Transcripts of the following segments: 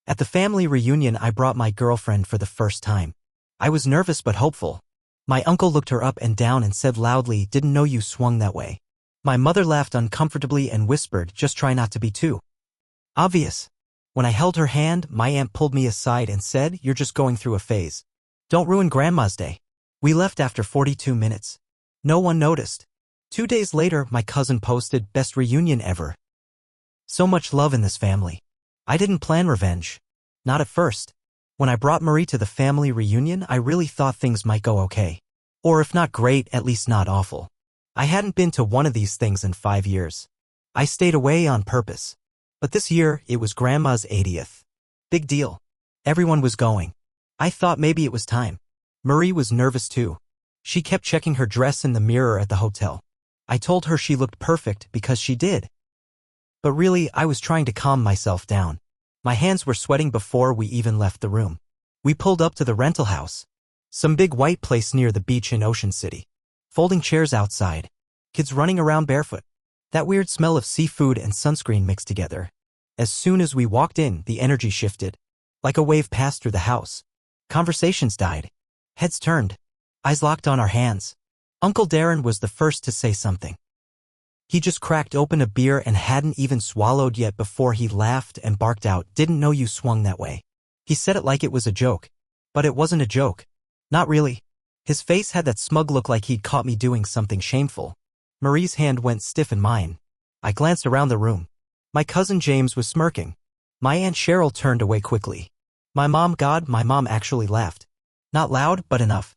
At the family reunion, I brought my girlfriend for the first time. I was nervous but hopeful. My uncle looked her up and down and said loudly, "Didn't know you swung that way." My mother laughed uncomfortably and whispered, "Just try not to be too obvious." When I held her hand, my aunt pulled me aside and said, "You're just going through a phase. Don't ruin Grandma's day." We left after 42 minutes. No one noticed. 2 days later, my cousin posted, "Best reunion ever. So much love in this family." I didn't plan revenge. Not at first. When I brought Marie to the family reunion, I really thought things might go okay. Or if not great, at least not awful. I hadn't been to one of these things in 5 years. I stayed away on purpose. But this year, it was Grandma's 80th. Big deal. Everyone was going. I thought maybe it was time. Marie was nervous too. She kept checking her dress in the mirror at the hotel. I told her she looked perfect because she did. But really, I was trying to calm myself down. My hands were sweating before we even left the room. We pulled up to the rental house. Some big white place near the beach in Ocean City. Folding chairs outside. Kids running around barefoot. That weird smell of seafood and sunscreen mixed together. As soon as we walked in, the energy shifted. Like a wave passed through the house. Conversations died. Heads turned. Eyes locked on our hands. Uncle Darren was the first to say something. He just cracked open a beer and hadn't even swallowed yet before he laughed and barked out, "Didn't know you swung that way." He said it like it was a joke. But it wasn't a joke. Not really. His face had that smug look like he'd caught me doing something shameful. Marie's hand went stiff in mine. I glanced around the room. My cousin James was smirking. My Aunt Cheryl turned away quickly. My mom actually laughed. Not loud, but enough.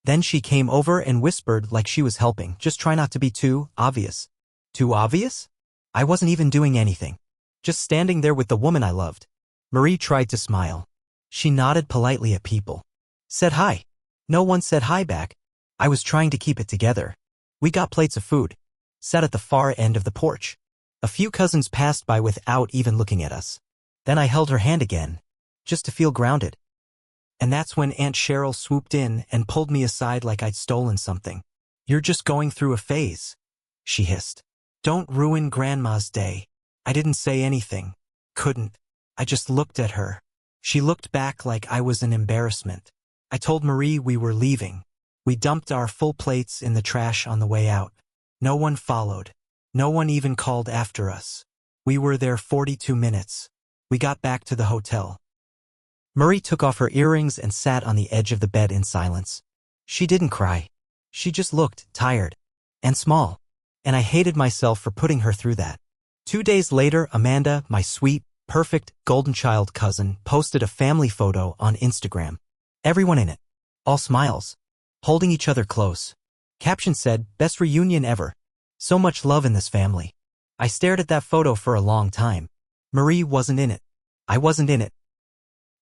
Then she came over and whispered like she was helping, "Just try not to be too obvious." Too obvious? I wasn't even doing anything. Just standing there with the woman I loved. Marie tried to smile. She nodded politely at people. Said hi. No one said hi back. I was trying to keep it together. We got plates of food. Sat at the far end of the porch. A few cousins passed by without even looking at us. Then I held her hand again, just to feel grounded. And that's when Aunt Cheryl swooped in and pulled me aside like I'd stolen something. "You're just going through a phase," she hissed. "Don't ruin Grandma's day." I didn't say anything. Couldn't. I just looked at her. She looked back like I was an embarrassment. I told Marie we were leaving. We dumped our full plates in the trash on the way out. No one followed. No one even called after us. We were there 42 minutes. We got back to the hotel. Marie took off her earrings and sat on the edge of the bed in silence. She didn't cry. She just looked tired and small. And I hated myself for putting her through that. 2 days later, Amanda, my sweet, perfect, golden child cousin, posted a family photo on Instagram. Everyone in it. All smiles. Holding each other close. Caption said, "Best reunion ever. So much love in this family." I stared at that photo for a long time. Marie wasn't in it. I wasn't in it.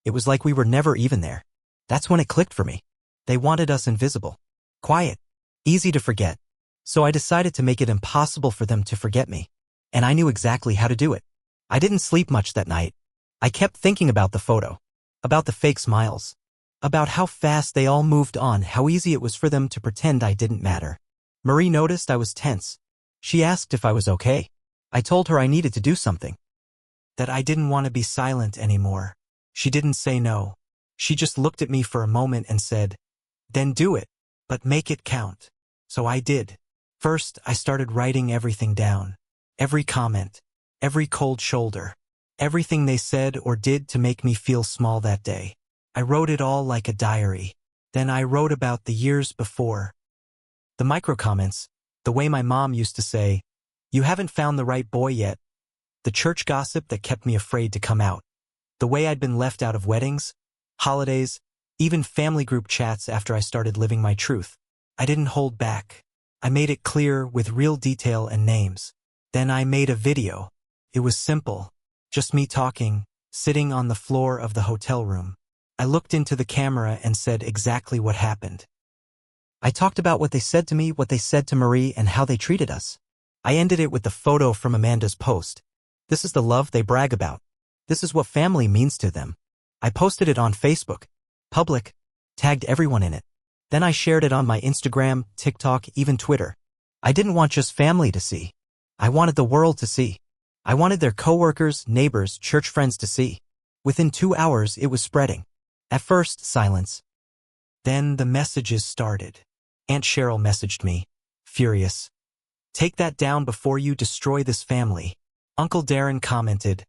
It was like we were never even there. That's when it clicked for me. They wanted us invisible. Quiet. Easy to forget. So I decided to make it impossible for them to forget me. And I knew exactly how to do it. I didn't sleep much that night. I kept thinking about the photo. About the fake smiles. About how fast they all moved on, how easy it was for them to pretend I didn't matter. Marie noticed I was tense. She asked if I was okay. I told her I needed to do something. That I didn't want to be silent anymore. She didn't say no. She just looked at me for a moment and said, "Then do it, but make it count." So I did. First, I started writing everything down. Every comment. Every cold shoulder. Everything they said or did to make me feel small that day. I wrote it all like a diary. Then I wrote about the years before. The micro-comments. The way my mom used to say, "You haven't found the right boy yet." The church gossip that kept me afraid to come out. The way I'd been left out of weddings, holidays, even family group chats after I started living my truth. I didn't hold back. I made it clear with real detail and names. Then I made a video. It was simple. Just me talking, sitting on the floor of the hotel room. I looked into the camera and said exactly what happened. I talked about what they said to me, what they said to Marie, and how they treated us. I ended it with the photo from Amanda's post. This is the love they brag about. This is what family means to them. I posted it on Facebook. Public. Tagged everyone in it. Then I shared it on my Instagram, TikTok, even Twitter. I didn't want just family to see. I wanted the world to see. I wanted their coworkers, neighbors, church friends to see. Within 2 hours, it was spreading. At first, silence. Then the messages started. Aunt Cheryl messaged me, furious. "Take that down before you destroy this family." Uncle Darren commented,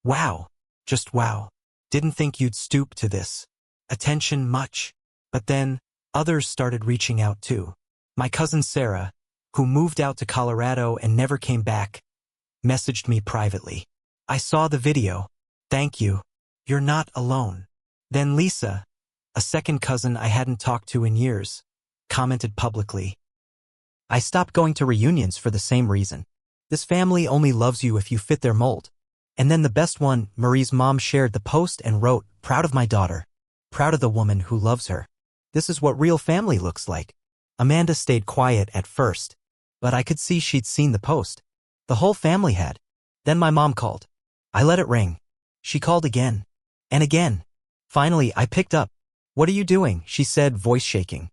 "Wow, just wow. Didn't think you'd stoop to this. Attention much." But then, others started reaching out too. My cousin Sarah, who moved out to Colorado and never came back, messaged me privately. "I saw the video. Thank you. You're not alone." Then Lisa, a second cousin I hadn't talked to in years, commented publicly, "I stopped going to reunions for the same reason. This family only loves you if you fit their mold." And then the best one, Marie's mom shared the post and wrote, "Proud of my daughter. Proud of the woman who loves her. This is what real family looks like." Amanda stayed quiet at first, but I could see she'd seen the post. The whole family had. Then my mom called. I let it ring. She called again. And again. Finally, I picked up. "What are you doing?" she said, voice shaking.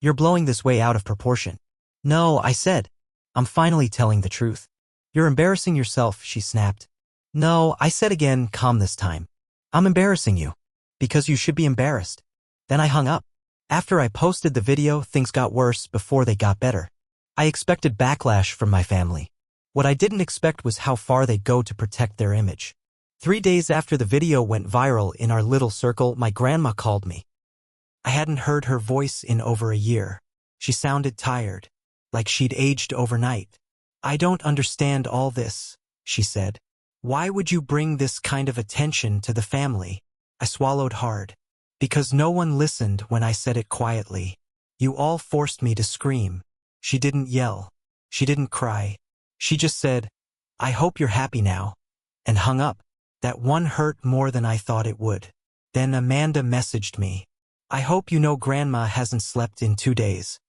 "You're blowing this way out of proportion." "No," I said. "I'm finally telling the truth." "You're embarrassing yourself," she snapped. "No," I said again, calm this time. "I'm embarrassing you. Because you should be embarrassed." Then I hung up. After I posted the video, things got worse before they got better. I expected backlash from my family. What I didn't expect was how far they'd go to protect their image. 3 days after the video went viral in our little circle, my grandma called me. I hadn't heard her voice in over a year. She sounded tired, like she'd aged overnight. "I don't understand all this," she said. "Why would you bring this kind of attention to the family?" I swallowed hard. "Because no one listened when I said it quietly. You all forced me to scream." She didn't yell. She didn't cry. She just said, "I hope you're happy now," and hung up. That one hurt more than I thought it would. Then Amanda messaged me. "I hope you know Grandma hasn't slept in 2 days.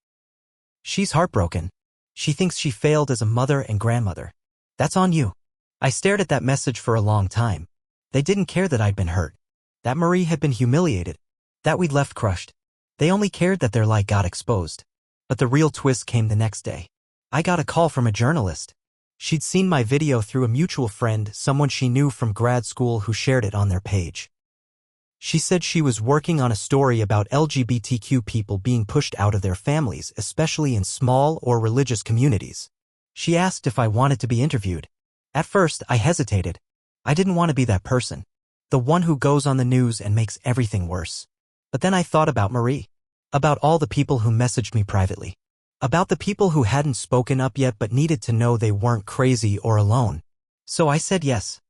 She's heartbroken. She thinks she failed as a mother and grandmother. That's on you." I stared at that message for a long time. They didn't care that I'd been hurt, that Marie had been humiliated, that we'd left crushed. They only cared that their lie got exposed. But the real twist came the next day. I got a call from a journalist. She'd seen my video through a mutual friend, someone she knew from grad school who shared it on their page. She said she was working on a story about LGBTQ people being pushed out of their families, especially in small or religious communities. She asked if I wanted to be interviewed. At first, I hesitated. I didn't want to be that person, the one who goes on the news and makes everything worse. But then I thought about Marie, about all the people who messaged me privately, about the people who hadn't spoken up yet but needed to know they weren't crazy or alone. So I said yes.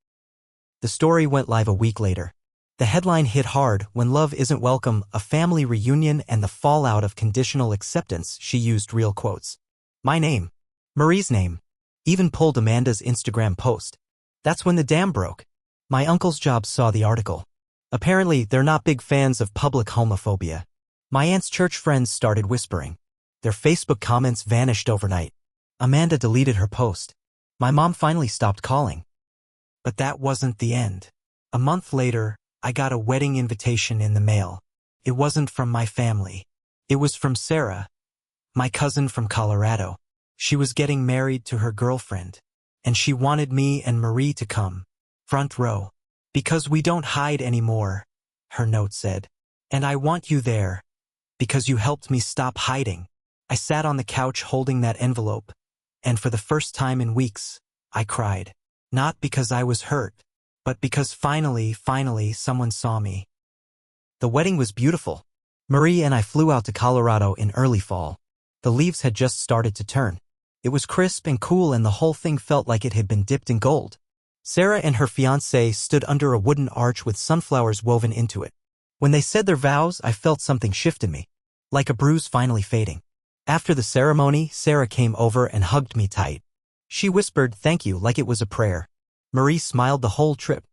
The story went live a week later. The headline hit hard: "When Love Isn't Welcome, a Family Reunion and the Fallout of Conditional Acceptance." She used real quotes. My name, Marie's name, even pulled Amanda's Instagram post. That's when the dam broke. My uncle's job saw the article. Apparently, they're not big fans of public homophobia. My aunt's church friends started whispering. Their Facebook comments vanished overnight. Amanda deleted her post. My mom finally stopped calling. But that wasn't the end. A month later, I got a wedding invitation in the mail. It wasn't from my family. It was from Sarah, my cousin from Colorado. She was getting married to her girlfriend, and she wanted me and Marie to come. Front row. "Because we don't hide anymore," her note said. "And I want you there, because you helped me stop hiding." I sat on the couch holding that envelope, and for the first time in weeks, I cried. Not because I was hurt, but because finally, someone saw me. The wedding was beautiful. Marie and I flew out to Colorado in early fall. The leaves had just started to turn. It was crisp and cool, and the whole thing felt like it had been dipped in gold. Sarah and her fiancé stood under a wooden arch with sunflowers woven into it. When they said their vows, I felt something shift in me, like a bruise finally fading. After the ceremony, Sarah came over and hugged me tight. She whispered thank you like it was a prayer. Marie smiled the whole trip.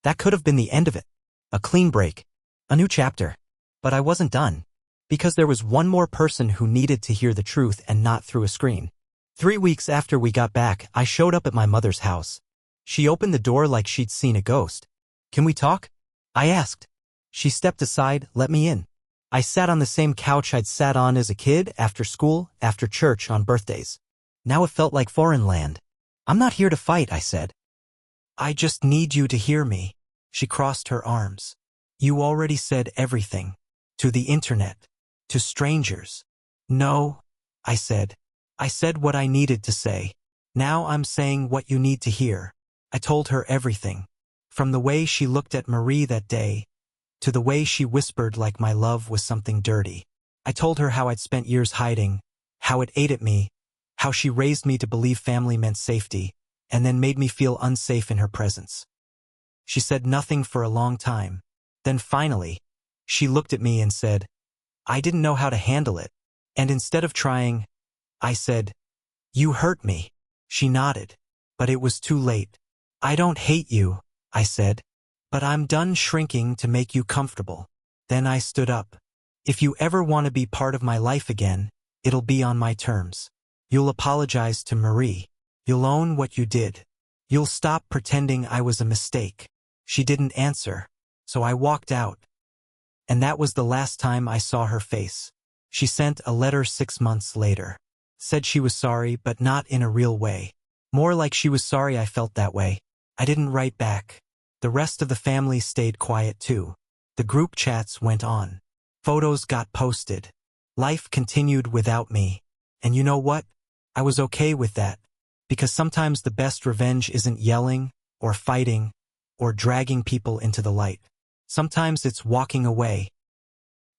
That could have been the end of it. A clean break. A new chapter. But I wasn't done. Because there was one more person who needed to hear the truth, and not through a screen. 3 weeks after we got back, I showed up at my mother's house. She opened the door like she'd seen a ghost. "Can we talk?" I asked. She stepped aside, let me in. I sat on the same couch I'd sat on as a kid, after school, after church, on birthdays. Now it felt like foreign land. "I'm not here to fight," I said. "I just need you to hear me." She crossed her arms. You already said everything. To the internet. To strangers. No, I said. I said what I needed to say. Now I'm saying what you need to hear. I told her everything. From the way she looked at Marie that day, to the way she whispered like my love was something dirty. I told her how I'd spent years hiding, how it ate at me, how she raised me to believe family meant safety, and then made me feel unsafe in her presence. She said nothing for a long time. Then finally, she looked at me and said, I didn't know how to handle it. And instead of trying, I said, you hurt me. She nodded. But it was too late. I don't hate you, I said. But I'm done shrinking to make you comfortable. Then I stood up. If you ever want to be part of my life again, it'll be on my terms. You'll apologize to Marie. You'll own what you did. You'll stop pretending I was a mistake. She didn't answer, so I walked out. And that was the last time I saw her face. She sent a letter 6 months later. Said she was sorry, but not in a real way. More like she was sorry I felt that way. I didn't write back. The rest of the family stayed quiet too. The group chats went on. Photos got posted. Life continued without me. And you know what? I was okay with that. Because sometimes the best revenge isn't yelling, or fighting, or dragging people into the light. Sometimes it's walking away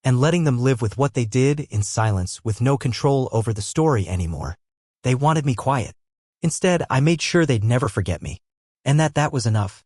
and letting them live with what they did in silence with no control over the story anymore. They wanted me quiet. Instead, I made sure they'd never forget me. And that was enough.